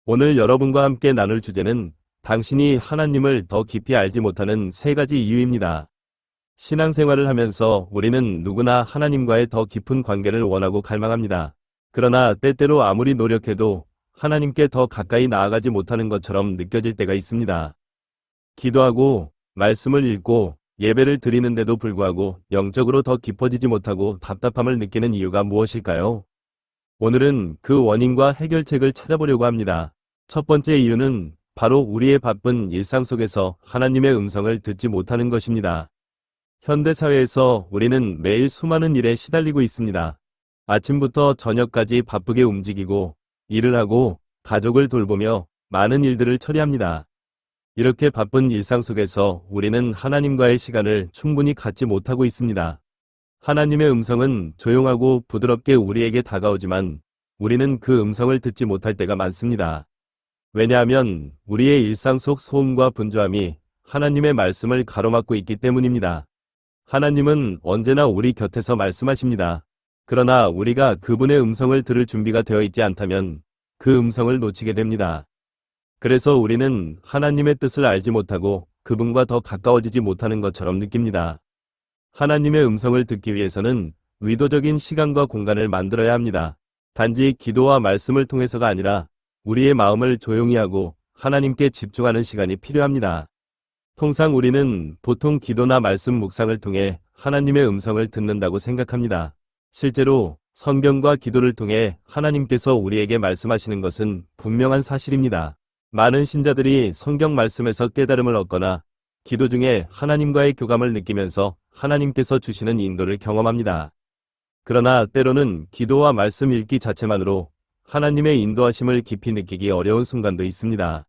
오늘 여러분과 함께 나눌 주제는 당신이 하나님을 더 깊이 알지 못하는 3가지 이유입니다. 신앙생활을 하면서 우리는 누구나 하나님과의 더 깊은 관계를 원하고 갈망합니다. 그러나 때때로 아무리 노력해도 하나님께 더 가까이 나아가지 못하는 것처럼 느껴질 때가 있습니다. 기도하고 말씀을 읽고 예배를 드리는데도 불구하고 영적으로 더 깊어지지 못하고 답답함을 느끼는 이유가 무엇일까요? 오늘은 그 원인과 해결책을 찾아보려고 합니다. 첫 번째 이유는 바로 우리의 바쁜 일상 속에서 하나님의 음성을 듣지 못하는 것입니다. 현대 사회에서 우리는 매일 수많은 일에 시달리고 있습니다. 아침부터 저녁까지 바쁘게 움직이고 일을 하고 가족을 돌보며 많은 일들을 처리합니다. 이렇게 바쁜 일상 속에서 우리는 하나님과의 시간을 충분히 갖지 못하고 있습니다. 하나님의 음성은 조용하고 부드럽게 우리에게 다가오지만 우리는 그 음성을 듣지 못할 때가 많습니다. 왜냐하면 우리의 일상 속 소음과 분주함이 하나님의 말씀을 가로막고 있기 때문입니다. 하나님은 언제나 우리 곁에서 말씀하십니다. 그러나 우리가 그분의 음성을 들을 준비가 되어 있지 않다면 그 음성을 놓치게 됩니다. 그래서 우리는 하나님의 뜻을 알지 못하고 그분과 더 가까워지지 못하는 것처럼 느낍니다. 하나님의 음성을 듣기 위해서는 의도적인 시간과 공간을 만들어야 합니다. 단지 기도와 말씀을 통해서가 아니라 우리의 마음을 조용히 하고 하나님께 집중하는 시간이 필요합니다. 통상 우리는 보통 기도나 말씀 묵상을 통해 하나님의 음성을 듣는다고 생각합니다. 실제로 성경과 기도를 통해 하나님께서 우리에게 말씀하시는 것은 분명한 사실입니다. 많은 신자들이 성경 말씀에서 깨달음을 얻거나 기도 중에 하나님과의 교감을 느끼면서 하나님께서 주시는 인도를 경험합니다. 그러나 때로는 기도와 말씀 읽기 자체만으로 하나님의 인도하심을 깊이 느끼기 어려운 순간도 있습니다.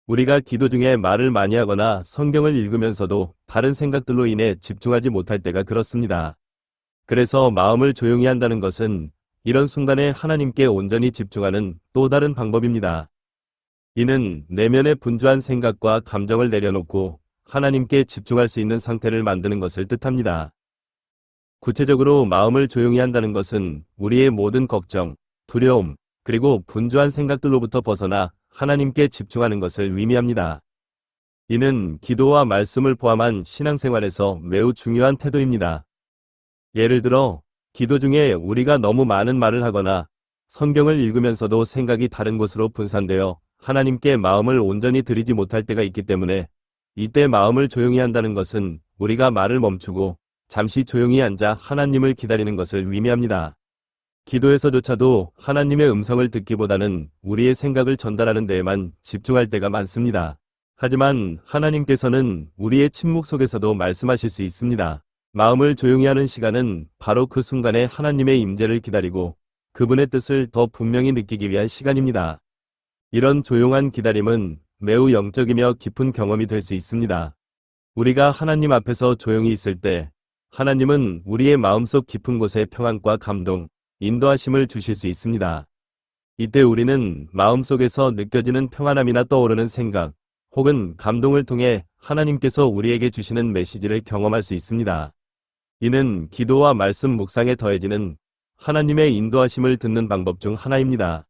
우리가 기도 중에 말을 많이 하거나 성경을 읽으면서도 다른 생각들로 인해 집중하지 못할 때가 그렇습니다. 그래서 마음을 조용히 한다는 것은 이런 순간에 하나님께 온전히 집중하는 또 다른 방법입니다. 이는 내면의 분주한 생각과 감정을 내려놓고 하나님께 집중할 수 있는 상태를 만드는 것을 뜻합니다. 구체적으로 마음을 조용히 한다는 것은 우리의 모든 걱정, 두려움, 그리고 분주한 생각들로부터 벗어나 하나님께 집중하는 것을 의미합니다. 이는 기도와 말씀을 포함한 신앙생활에서 매우 중요한 태도입니다. 예를 들어, 기도 중에 우리가 너무 많은 말을 하거나 성경을 읽으면서도 생각이 다른 곳으로 분산되어 하나님께 마음을 온전히 드리지 못할 때가 있기 때문에 이때 마음을 조용히 한다는 것은 우리가 말을 멈추고 잠시 조용히 앉아 하나님을 기다리는 것을 의미합니다. 기도에서조차도 하나님의 음성을 듣기보다는 우리의 생각을 전달하는 데에만 집중할 때가 많습니다. 하지만 하나님께서는 우리의 침묵 속에서도 말씀하실 수 있습니다. 마음을 조용히 하는 시간은 바로 그 순간에 하나님의 임재를 기다리고 그분의 뜻을 더 분명히 느끼기 위한 시간입니다. 이런 조용한 기다림은 매우 영적이며 깊은 경험이 될 수 있습니다. 우리가 하나님 앞에서 조용히 있을 때 하나님은 우리의 마음속 깊은 곳에 평안과 감동, 인도하심을 주실 수 있습니다. 이때 우리는 마음속에서 느껴지는 평안함이나 떠오르는 생각, 혹은 감동을 통해 하나님께서 우리에게 주시는 메시지를 경험할 수 있습니다. 이는 기도와 말씀 묵상에 더해지는 하나님의 인도하심을 듣는 방법 중 하나입니다.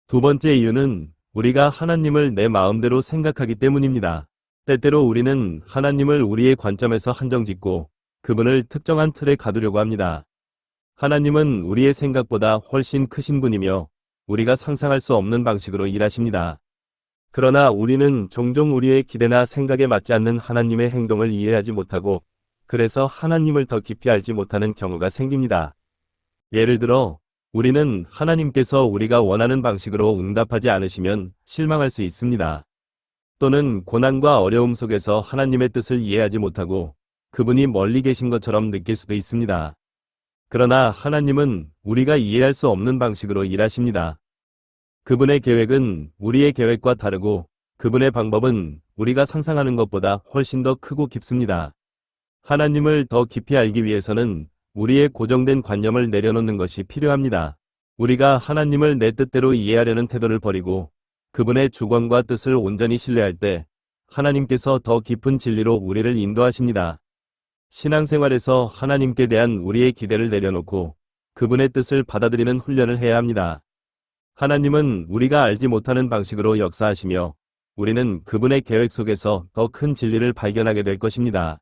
두 번째 이유는 우리가 하나님을 내 마음대로 생각하기 때문입니다. 때때로 우리는 하나님을 우리의 관점에서 한정짓고 그분을 특정한 틀에 가두려고 합니다. 하나님은 우리의 생각보다 훨씬 크신 분이며 우리가 상상할 수 없는 방식으로 일하십니다. 그러나 우리는 종종 우리의 기대나 생각에 맞지 않는 하나님의 행동을 이해하지 못하고 그래서 하나님을 더 깊이 알지 못하는 경우가 생깁니다. 예를 들어 우리는 하나님께서 우리가 원하는 방식으로 응답하지 않으시면 실망할 수 있습니다. 또는 고난과 어려움 속에서 하나님의 뜻을 이해하지 못하고 그분이 멀리 계신 것처럼 느낄 수도 있습니다. 그러나 하나님은 우리가 이해할 수 없는 방식으로 일하십니다. 그분의 계획은 우리의 계획과 다르고 그분의 방법은 우리가 상상하는 것보다 훨씬 더 크고 깊습니다. 하나님을 더 깊이 알기 위해서는 우리의 고정된 관념을 내려놓는 것이 필요합니다. 우리가 하나님을 내 뜻대로 이해하려는 태도를 버리고 그분의 주권과 뜻을 온전히 신뢰할 때 하나님께서 더 깊은 진리로 우리를 인도하십니다. 신앙생활에서 하나님께 대한 우리의 기대를 내려놓고 그분의 뜻을 받아들이는 훈련을 해야 합니다. 하나님은 우리가 알지 못하는 방식으로 역사하시며 우리는 그분의 계획 속에서 더 큰 진리를 발견하게 될 것입니다.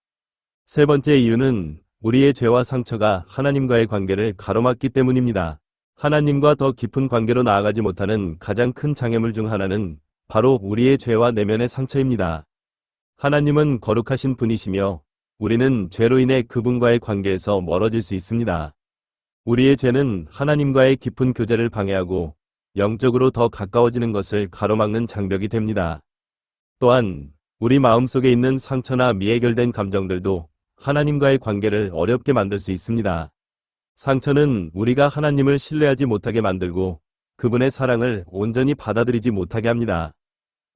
세 번째 이유는 우리의 죄와 상처가 하나님과의 관계를 가로막기 때문입니다. 하나님과 더 깊은 관계로 나아가지 못하는 가장 큰 장애물 중 하나는 바로 우리의 죄와 내면의 상처입니다. 하나님은 거룩하신 분이시며 우리는 죄로 인해 그분과의 관계에서 멀어질 수 있습니다. 우리의 죄는 하나님과의 깊은 교제를 방해하고 영적으로 더 가까워지는 것을 가로막는 장벽이 됩니다. 또한 우리 마음속에 있는 상처나 미해결된 감정들도 하나님과의 관계를 어렵게 만들 수 있습니다. 상처는 우리가 하나님을 신뢰하지 못하게 만들고 그분의 사랑을 온전히 받아들이지 못하게 합니다.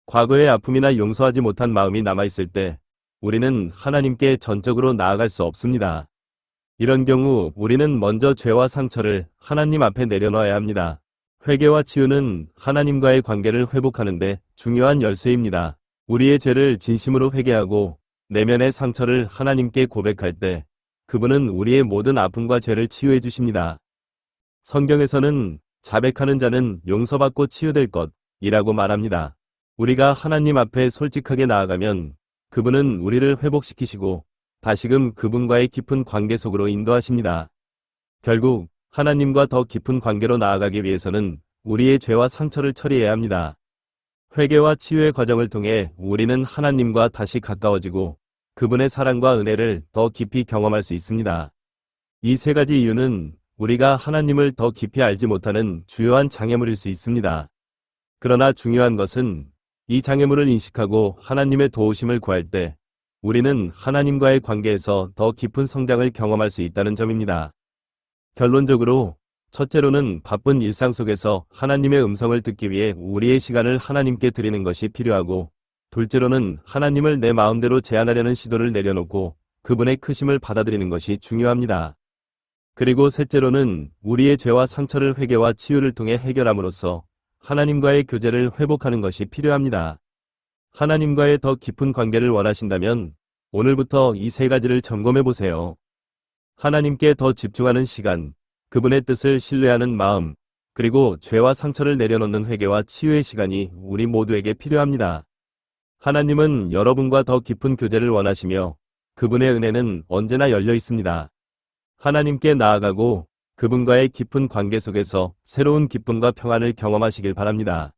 과거의 아픔이나 용서하지 못한 마음이 남아있을 때 우리는 하나님께 전적으로 나아갈 수 없습니다. 이런 경우 우리는 먼저 죄와 상처를 하나님 앞에 내려놓아야 합니다. 회개와 치유는 하나님과의 관계를 회복하는 데 중요한 열쇠입니다. 우리의 죄를 진심으로 회개하고 내면의 상처를 하나님께 고백할 때 그분은 우리의 모든 아픔과 죄를 치유해 주십니다. 성경에서는 자백하는 자는 용서받고 치유될 것이라고 말합니다. 우리가 하나님 앞에 솔직하게 나아가면 그분은 우리를 회복시키시고 다시금 그분과의 깊은 관계 속으로 인도하십니다. 결국 하나님과 더 깊은 관계로 나아가기 위해서는 우리의 죄와 상처를 처리해야 합니다. 회개와 치유의 과정을 통해 우리는 하나님과 다시 가까워지고 그분의 사랑과 은혜를 더 깊이 경험할 수 있습니다. 이 세 가지 이유는 우리가 하나님을 더 깊이 알지 못하는 주요한 장애물일 수 있습니다. 그러나 중요한 것은 이 장애물을 인식하고 하나님의 도우심을 구할 때 우리는 하나님과의 관계에서 더 깊은 성장을 경험할 수 있다는 점입니다. 결론적으로 첫째로는 바쁜 일상 속에서 하나님의 음성을 듣기 위해 우리의 시간을 하나님께 드리는 것이 필요하고, 둘째로는 하나님을 내 마음대로 제한하려는 시도를 내려놓고 그분의 크심을 받아들이는 것이 중요합니다. 그리고 셋째로는 우리의 죄와 상처를 회개와 치유를 통해 해결함으로써 하나님과의 교제를 회복하는 것이 필요합니다. 하나님과의 더 깊은 관계를 원하신다면 오늘부터 이 세 가지를 점검해 보세요. 하나님께 더 집중하는 시간, 그분의 뜻을 신뢰하는 마음, 그리고 죄와 상처를 내려놓는 회개와 치유의 시간이 우리 모두에게 필요합니다. 하나님은 여러분과 더 깊은 교제를 원하시며 그분의 은혜는 언제나 열려 있습니다. 하나님께 나아가고 그분과의 깊은 관계 속에서 새로운 기쁨과 평안을 경험하시길 바랍니다.